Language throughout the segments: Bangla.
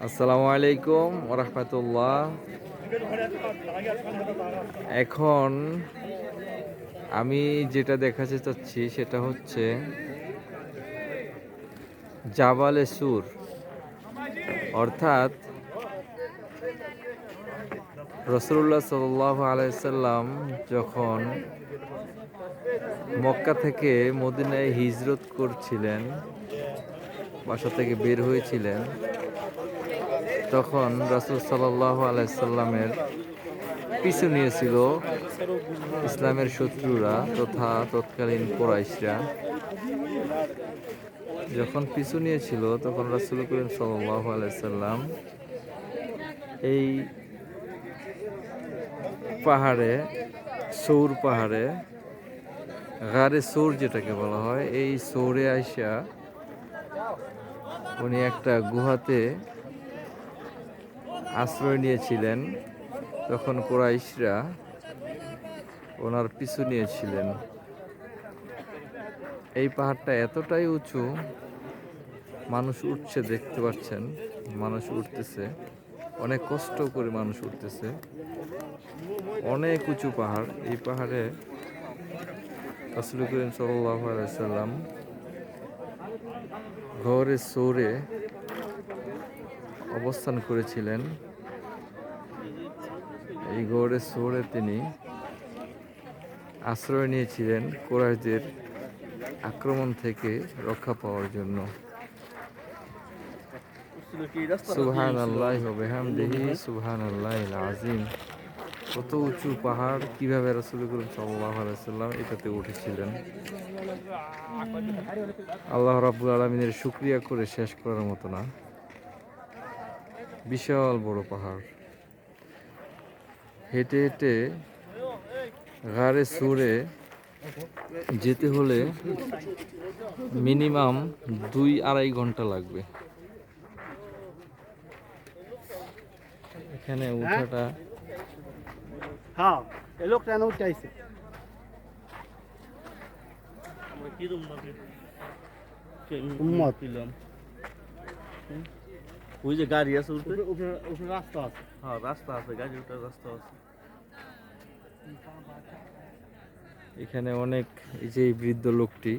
আসসালামু আলাইকুম ওরহমতুল্লাহ। এখন আমি যেটা দেখাতে চাচ্ছি সেটা হচ্ছে জাবালে সুর, অর্থাৎ রাসূলুল্লাহ সাল্লাল্লাহু আলাইহি সাল্লাম যখন মক্কা থেকে মদিনায় হিজরত করছিলেন, বাসা থেকে বের হয়েছিলেন, তখন রাসূল সাল্লাল্লাহু আলাইহি সাল্লামের পিছু নিয়েছিল ইসলামের শত্রুরা তথা তৎকালীন কুরাইশরা। যখন পিছু নিয়েছিল তখন রাসূল করিম সাল্লাল্লাহু আলাইহি সাল্লাম এই পাহাড়ে, সৌর পাহাড়ে, গারে সৌর যেটাকে বলা হয়, এই সৌরে আইসা উনি একটা গুহাতে আশ্রয় নিয়েছিলেন। তখন কুরাইশরা ওনার পিছু নিয়েছিলেন। এই পাহাড়টা এতটাই উঁচু, মানুষ উঠছে, দেখতে পাচ্ছেন মানুষ উঠতেছে, অনেক কষ্ট করে মানুষ উঠতেছে। অনেক উঁচু পাহাড়। এই পাহাড়ে রাসূল করিম সাল্লাল্লাহু আলাইহি সাল্লাম ঘরে সৌরে অবস্থান করেছিলেন। এই ঘরে সৌরে তিনি আশ্রয় নিয়েছিলেন কুরাইশদের আক্রমণ থেকে রক্ষা পাওয়ার জন্য। সুবহানাল্লাহি ওয়া বিহামদিহি সুবহানাল্লাহিল আযীম। কত উঁচু পাহাড়, কিভাবে রাসূল করিম সাল্লাল্লাহু আলাইহি সাল্লাম এটাতে উঠেছিলেন, আল্লাহ রাব্বুল আলামিনের শুকরিয়া করে শেষ করার মতো না। বিশাল বড় পাহাড়। হেঁটে হেঁটে গারে সুরে যেতে হলে মিনিমাম 2-2.5 ঘন্টা লাগবে। এখানে উঠাটা হ্যাঁ, এই লোকটা এনে উঠে আইছে। উম্মত। ওই যে গাড়ি আছে উঠতে, উপরে রাস্তা আছে। হ্যাঁ রাস্তা আছে, গাড়ি ওঠার রাস্তা আছে। এখানে অনেক, এই যে এই বৃদ্ধ লোকটি,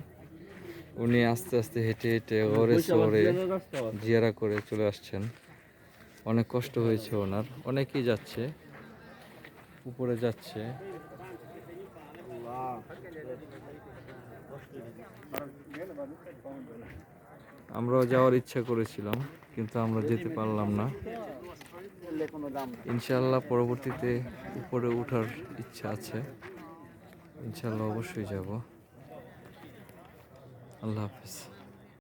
উনি আস্তে আস্তে হেঁটে হেঁটে ওরে শহরে রাস্তা আছে। জিয়ারা করে চলে আসছেন। অনেক কষ্ট হয়েছে ওনার। অনেকেই যাচ্ছে, উপরে যাচ্ছে। আমরাও যাওয়ার ইচ্ছা করেছিলাম, কিন্তু আমরা যেতে পারলাম না। ইনশাআল্লাহ পরবর্তীতে উপরে ওঠার ইচ্ছা আছে। ইনশাআল্লাহ অবশ্যই যাব। আল্লাহ হাফেজ।